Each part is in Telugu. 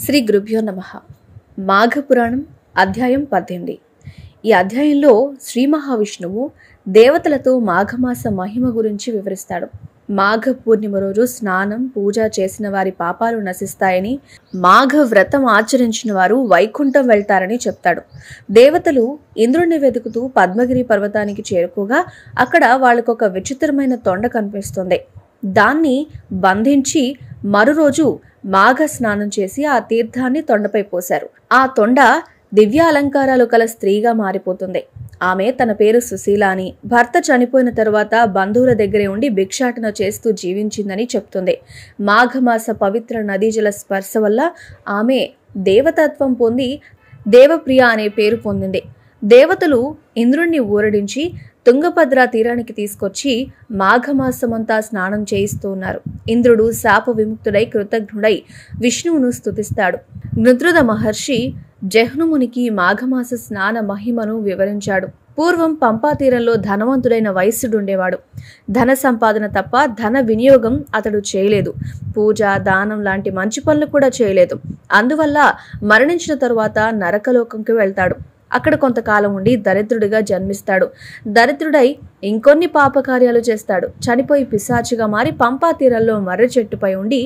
శ్రీ గురుభ్యో నమః. మాఘపురాణం అధ్యాయం 18. ఈ అధ్యాయంలో శ్రీ మహావిష్ణువు దేవతలతో మాఘమాస మహిమ గురించి వివరిస్తాడు. మాఘ పూర్ణిమ రోజు స్నానం పూజ చేసిన వారి పాపాలు నశిస్తాయని, మాఘ వ్రతం ఆచరించిన వారు వైకుంఠం వెళ్తారని చెప్తాడు. దేవతలు ఇంద్రుణ్ణి వెతుకుతూ పద్మగిరి పర్వతానికి చేరుకోగా అక్కడ వాళ్ళకొక విచిత్రమైన తొండ కనిపిస్తుంది. దాన్ని బంధించి మరురోజు మాఘ స్నానం చేసి ఆ తీర్థాన్ని తొండపై పోశారు. ఆ తొండ దివ్య అలంకారాలు కల స్త్రీగా మారిపోతుంది. ఆమె తన పేరు సుశీల అని, భర్త చనిపోయిన తరువాత బంధువుల దగ్గరే ఉండి భిక్షాటన చేస్తూ జీవించిందని చెప్తుంది. మాఘమాస పవిత్ర నదీజల స్పర్శ వల్ల ఆమె దేవతత్వం పొంది దేవప్రియ అనే పేరు పొందింది. దేవతలు ఇంద్రుణ్ణి ఊరడించి తుంగభద్ర తీరానికి తీసుకొచ్చి మాఘమాసమంతా స్నానం చేయిస్తూ ఉన్నారు. ఇంద్రుడు శాప విముక్తుడై కృతజ్ఞుడై విష్ణువును స్తుతిస్తాడు. నృద్రుద మహర్షి జహ్నుమునికి మాఘమాస స్నాన మహిమను వివరించాడు. పూర్వం పంపా తీరంలో ధనవంతుడైన వైశ్యుడుండేవాడు. ధన సంపాదన తప్ప ధన వినియోగం అతడు చేయలేదు. పూజ దానం లాంటి మంచి పనులు కూడా చేయలేదు. అందువల్ల మరణించిన తరువాత నరకలోకంకి వెళ్తాడు. అక్కడ కొంతకాలం ఉండి దరిద్రుడిగా జన్మిస్తాడు. దరిద్రుడై ఇంకొన్ని పాపకార్యాలు చేస్తాడు. చనిపోయి పిశాచిగా మారి పంపా తీరంలో మర్రి చెట్టుపై ఉండి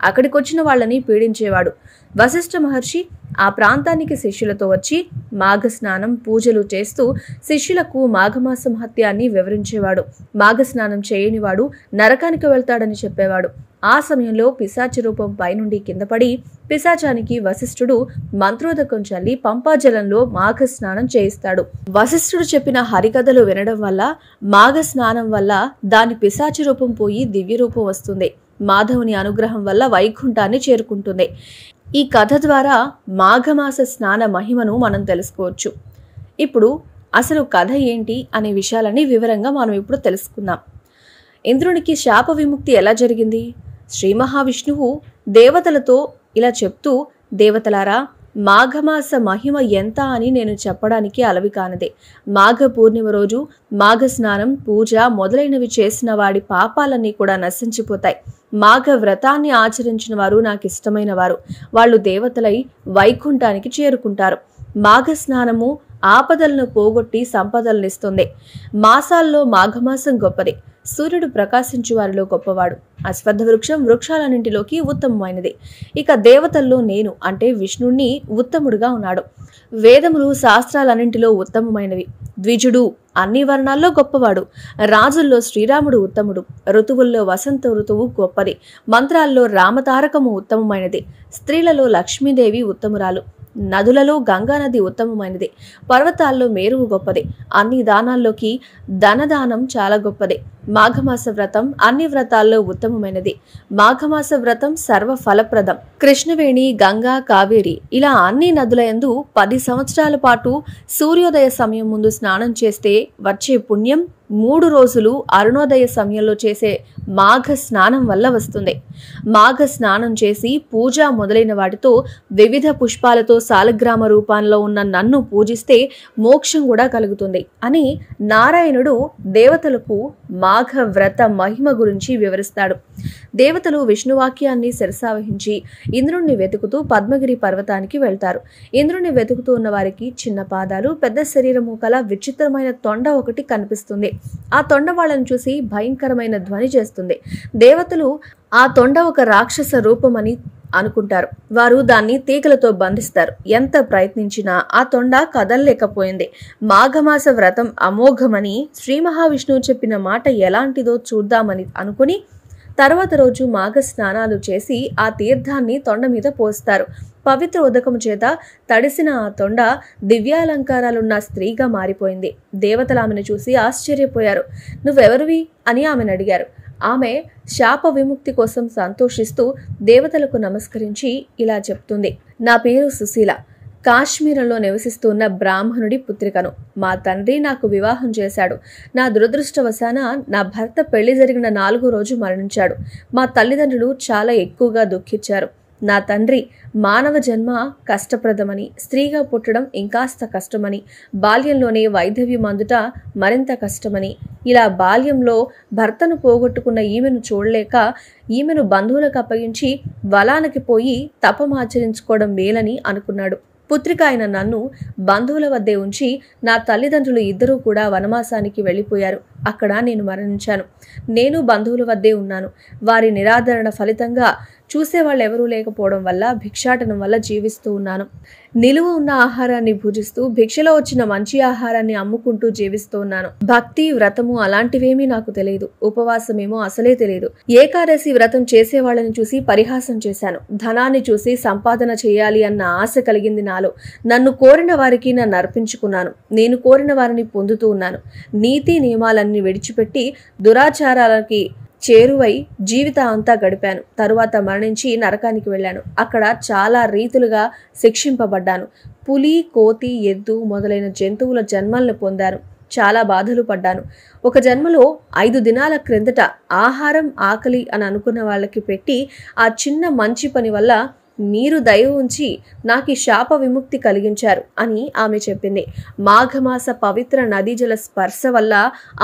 అక్కడికొచ్చిన వాళ్ళని పీడించేవాడు. వశిష్ఠ మహర్షి ఆ ప్రాంతానికి శిష్యులతో వచ్చి మాఘ స్నానం పూజలు చేస్తూ శిష్యులకు మాఘమాస మహత్యాన్ని వివరించేవాడు. మాఘ స్నానం చేయనివాడు నరకానికి వెళ్తాడని చెప్పేవాడు. ఆ సమయంలో పిశాచి రూపం పైనుండి కిందపడి పిశాచానికి వశిష్ఠుడు మంత్రోదకం చల్లి పంపాజలంలో మాఘ స్నానం చేయిస్తాడు. వశిష్ఠుడు చెప్పిన హరికథలు వినడం వల్ల మాఘ స్నానం వల్ల దాని పిశాచి రూపం పోయి దివ్య రూపం వస్తుంది. మాధవుని అనుగ్రహం వల్ల వైకుంఠాన్ని చేరుకుంటుంది. ఈ కథ ద్వారా మాఘమాస స్నాన మహిమను మనం తెలుసుకోవచ్చు. ఇప్పుడు అసలు కథ ఏంటి అనే విషయాలని వివరంగా మనం ఇప్పుడు తెలుసుకుందాం. ఇంద్రునికి శాప విముక్తి ఎలా జరిగింది? శ్రీ మహావిష్ణువు దేవతలతో ఇలా చెప్తూ, దేవతలారా, మాఘమాస మహిమ ఎంత అని నేను చెప్పడానికి అలవి కానిదే. మాఘ పూర్ణిమ రోజు మాఘ స్నానం పూజ మొదలైనవి చేసిన వాడి పాపాలన్నీ కూడా నశించిపోతాయి. మాఘ వ్రతాన్ని ఆచరించిన వారు నాకు ఇష్టమైన వారు. వాళ్ళు దేవతలై వైకుంఠానికి చేరుకుంటారు. మాఘ స్నానము ఆపదలను పోగొట్టి సంపదలనిస్తుంది. మాసాల్లో మాఘమాసం గొప్పది. సూర్యుడు ప్రకాశించు వారిలో గొప్పవాడు. అశ్వత్థ వృక్షం వృక్షాలన్నింటిలోకి ఉత్తమమైనది. ఇక దేవతల్లో నేను అంటే విష్ణుణ్ణి ఉత్తముడుగా ఉన్నాడు. వేదములు శాస్త్రాలన్నింటిలో ఉత్తమమైనవి. ద్విజుడు అన్ని వర్ణాల్లో గొప్పవాడు. రాజుల్లో శ్రీరాముడు ఉత్తముడు. ఋతువుల్లో వసంత ఋతువు గొప్పది. మంత్రాల్లో రామతారకము ఉత్తమమైనది. స్త్రీలలో లక్ష్మీదేవి ఉత్తమురాలు. నదులలో గంగానది ఉత్తమమైనది. పర్వతాల్లో మేరువు గొప్పది. అన్ని దానాల్లోకి ధనదానం చాలా గొప్పది. మాఘమాస వ్రతం అన్ని వ్రతాల్లో ఉత్తమమైనది. మాఘమాస వ్రతం సర్వ ఫలప్రదం. కృష్ణవేణి గంగా కావేరి ఇలా అన్ని నదుల యందు 10 సంవత్సరాల పాటు సూర్యోదయ సమయం ముందు స్నానం చేస్తే వచ్చే పుణ్యం 3 రోజులు అరుణోదయ సమయంలో చేసే మాఘ స్నానం వల్ల వస్తుంది. మాఘ స్నానం చేసి పూజ మొదలైన వాటితో వివిధ పుష్పాలతో సాలగ్రామ రూపంలో ఉన్న నన్ను పూజిస్తే మోక్షం కూడా కలుగుతుంది అని నారాయణుడు దేవతలకు మాఘ వ్రత మహిమ గురించి వివరిస్తాడు. దేవతలు విష్ణువాక్యాన్ని శిరసావహించి ఇంద్రుణ్ణి వెతుకుతూ పద్మగిరి పర్వతానికి వెళ్తారు. ఇంద్రుణ్ణి వెతుకుతూ ఉన్న వారికి చిన్న పాదాలు పెద్ద శరీరము కల విచిత్రమైన తొండ ఒకటి కనిపిస్తుంది. ఆ తొండ వాళ్ళని చూసి భయంకరమైన ధ్వని చేస్తుంది. దేవతలు ఆ తొండ ఒక రాక్షస రూపమని అనుకుంటారు. వారు దాన్ని తీగలతో బంధిస్తారు. ఎంత ప్రయత్నించినా ఆ తొండ కదలలేకపోయింది. మాఘమాస వ్రతం అమోఘమని శ్రీ మహావిష్ణువు చెప్పిన మాట ఎలాంటిదో చూద్దామని అనుకుని తర్వాత రోజు మాఘ స్నానాలు చేసి ఆ తీర్థాన్ని తొండ మీద పోస్తారు. పవిత్ర ఉదకము చేత తడిసిన ఆ తొండ దివ్యాలంకారాలున్న స్త్రీగా మారిపోయింది. దేవతలు ఆమెను చూసి ఆశ్చర్యపోయారు. నువ్వెవరివి అని ఆమెను అడిగారు. ఆమె శాప విముక్తి కోసం సంతోషిస్తూ దేవతలకు నమస్కరించి ఇలా చెప్తుంది. నా పేరు సుశీల. కాశ్మీరంలో నివసిస్తున్న బ్రాహ్మణుడి పుత్రికను. మా తండ్రి నాకు వివాహం చేశాడు. నా దురదృష్టవశాన నా భర్త పెళ్లి జరిగిన 4వ రోజు మరణించాడు. మా తల్లిదండ్రులు చాలా ఎక్కువగా దుఃఖించారు. నా తండ్రి మానవ జన్మ కష్టప్రదమని, స్త్రీగా పుట్టడం ఇంకాస్త కష్టమని, బాల్యంలోనే వైధవ్యం అందుట మరింత కష్టమని, ఇలా బాల్యంలో భర్తను పోగొట్టుకున్న ఈమెను చూడలేక ఈమెను బంధువులకు అప్పగించి వలానికి పోయి తపమాచరించుకోవడం మేలని అనుకున్నాడు. పుత్రిక అయిన నన్ను బంధువుల వద్దే ఉంచి నా తల్లిదండ్రులు ఇద్దరూ కూడా వనవాసానికి వెళ్ళిపోయారు. అక్కడ నేను మరణించాను. నేను బంధువుల వద్దే ఉన్నాను. వారి నిరాదరణ ఫలితంగా చూసేవాళ్ళు ఎవరూ లేకపోవడం వల్ల భిక్షాటనం వల్ల జీవిస్తూ ఉన్నాను. నిలువ ఉన్న ఆహారాన్ని భుజిస్తూ భిక్షలో వచ్చిన మంచి ఆహారాన్ని అమ్ముకుంటూ జీవిస్తూ ఉన్నాను. భక్తి వ్రతము అలాంటివేమీ నాకు తెలియదు. ఉపవాసమేమో అసలే తెలియదు. ఏకాదశి వ్రతం చేసేవాళ్ళని చూసి పరిహాసం చేశాను. ధనాన్ని చూసి సంపాదన చేయాలి అన్న ఆశ కలిగింది నాలో. నన్ను కోరిన వారికి నన్ను అర్పించుకున్నాను. నేను కోరిన వారిని పొందుతూ ఉన్నాను. నీతి నియమాలన్నీ విడిచిపెట్టి దురాచారాలకి చేరువై జీవితాంతా గడిపాను. తరువాత మరణించి నరకానికి వెళ్ళాను. అక్కడ చాలా రీతులుగా శిక్షింపబడ్డాను. పులి, కోతి, ఎద్దు మొదలైన జంతువుల జన్మలను పొందాను. చాలా బాధలు పడ్డాను. ఒక జన్మలో 5 దినాల క్రిందట ఆహారం ఆకలి అని అనుకున్న వాళ్ళకి పెట్టి ఆ చిన్న మంచి పని వల్ల మీరు దయ ఉంచి నాకు శాప విముక్తి కలిగించారు అని ఆమె చెప్పింది. మాఘమాస పవిత్ర నదీ జల స్పర్శ వల్ల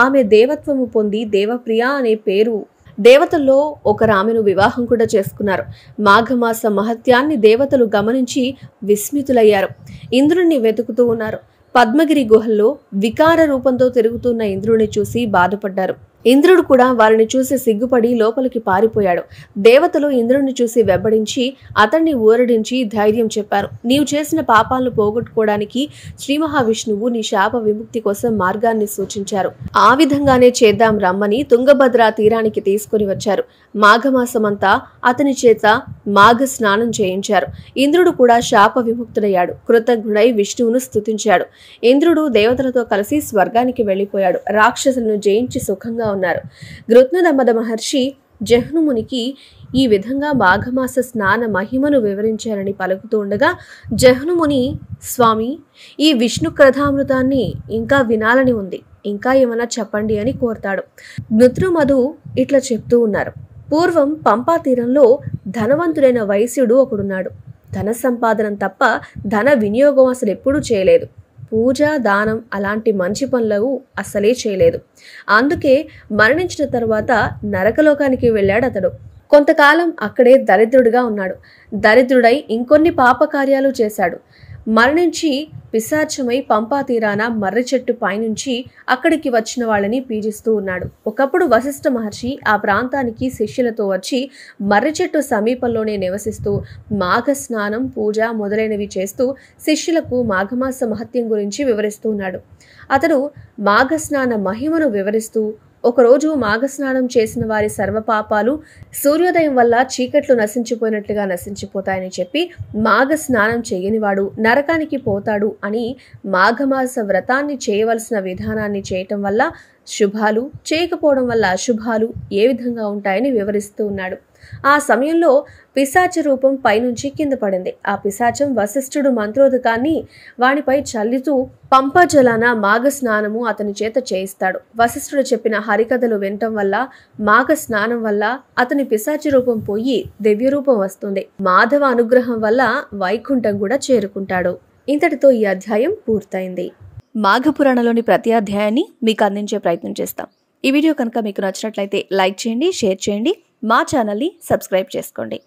ఆమె దేవత్వము పొంది దేవప్రియ అనే పేరు. దేవతల్లో ఒకరు ఆమెను వివాహం కూడా చేసుకున్నారు. మాఘమాస మహత్యాన్ని దేవతలు గమనించి విస్మితులయ్యారు. ఇంద్రుణ్ణి వెతుకుతూ ఉన్నారు. పద్మగిరి గుహల్లో వికార రూపంతో తిరుగుతున్న ఇంద్రుడిని చూసి బాధపడ్డారు. ఇంద్రుడు కూడా వారిని చూసి సిగ్గుపడి లోపలికి పారిపోయాడు. దేవతలు ఇంద్రుడిని చూసి వెంబడించి అతన్ని ఊరడించి ధైర్యం చెప్పారు. నీవు చేసిన పాపాలను పోగొట్టుకోవడానికి శ్రీ మహావిష్ణువు నీ శాప విముక్తి కోసం మార్గాన్ని సూచించారు. ఆ విధంగానే చేద్దాం రమ్మని తుంగభద్ర తీరానికి తీసుకుని వచ్చారు. మాఘమాసమంతా అతని చేత మాఘ స్నానం చేయించారు. ఇంద్రుడు కూడా శాప విముక్తుడయ్యాడు. కృతజ్ఞుడై విష్ణువును స్తుతించాడు. ఇంద్రుడు దేవతలతో కలిసి స్వర్గానికి వెళ్లిపోయాడు. రాక్షసులను జయించి సుఖంగా ఉన్నారు. గృత్నదమద మహర్షి జహ్నుమునికి ఈ విధంగా మాఘమాస స్నాన మహిమను వివరించారని పలుకుతూ ఉండగా జహ్నుముని, స్వామి, ఈ విష్ణు కథామృతాన్ని ఇంకా వినాలని ఉంది, ఇంకా ఏమన్నా చెప్పండి అని కోరతాడు. గృత్నమధు ఇట్లా చెప్తూ ఉన్నారు. పూర్వం పంపా తీరంలో ధనవంతుడైన వైశ్యుడు ఒకడున్నాడు. ధన సంపాదనం తప్ప ధన వినియోగం అసలు ఎప్పుడూ చేయలేదు. పూజ, దానం అలాంటి మంచి పనులు అసలే చేయలేదు. అందుకే మరణించిన తరువాత నరకలోకానికి వెళ్ళాడు అతడు. కొంతకాలం అక్కడే దరిద్రుడిగా ఉన్నాడు. దరిద్రుడై ఇంకొన్ని పాపకార్యాలు చేశాడు. మరణించి పిశాచమై పంపా తీరాన మర్రి చెట్టు పైనుంచి అక్కడికి వచ్చిన వాళ్ళని పీడిస్తూ ఉన్నాడు. ఒకప్పుడు వశిష్ఠ మహర్షి ఆ ప్రాంతానికి శిష్యులతో వచ్చి మర్రి చెట్టు సమీపంలోనే నివసిస్తూ మాఘ స్నానం, పూజ మొదలైనవి చేస్తూ శిష్యులకు మాఘమాస మహత్యం గురించి వివరిస్తూ ఉన్నాడు. అతడు మాఘస్నాన మహిమను వివరిస్తూ, ఒకరోజు మాఘస్నానం చేసిన వారి సర్వపాపాలు సూర్యోదయం వల్ల చీకట్లు నశించిపోయినట్లుగా నశించిపోతాయని చెప్పి మాఘ స్నానం చేయనివాడు నరకానికి పోతాడు అని, మాఘమాస వ్రతాన్ని చేయవలసిన విధానాన్ని చేయటం వల్ల శుభాలు, చేయకపోవడం వల్ల అశుభాలు ఏ విధంగా ఉంటాయని వివరిస్తూ ఉన్నాడు. ఆ సమయంలో పిశాచ రూపం పైనుంచి కింద పడింది. ఆ పిశాచం వశిష్ఠుడు మంత్రోదకాన్ని వానిపై చల్లుతూ పంపా జలాన మాఘ స్నానము అతని చేత చేయిస్తాడు. వశిష్ఠుడు చెప్పిన హరికథలు వినటం వల్ల, మాఘ స్నానం వల్ల అతని పిశాచ రూపం పోయి దివ్య రూపం వస్తుంది. మాధవ అనుగ్రహం వల్ల వైకుంఠం కూడా చేరుకుంటాడు. ఇంతటితో ఈ అధ్యాయం పూర్తయింది. మాఘపురాణంలోని ప్రతి అధ్యాయాన్ని మీకు అందించే ప్రయత్నం చేస్తాం. ఈ వీడియో కనుక మీకు నచ్చినట్లయితే లైక్ చేయండి, షేర్ చేయండి, మా ఛానల్ని సబ్స్క్రైబ్ చేసుకోండి.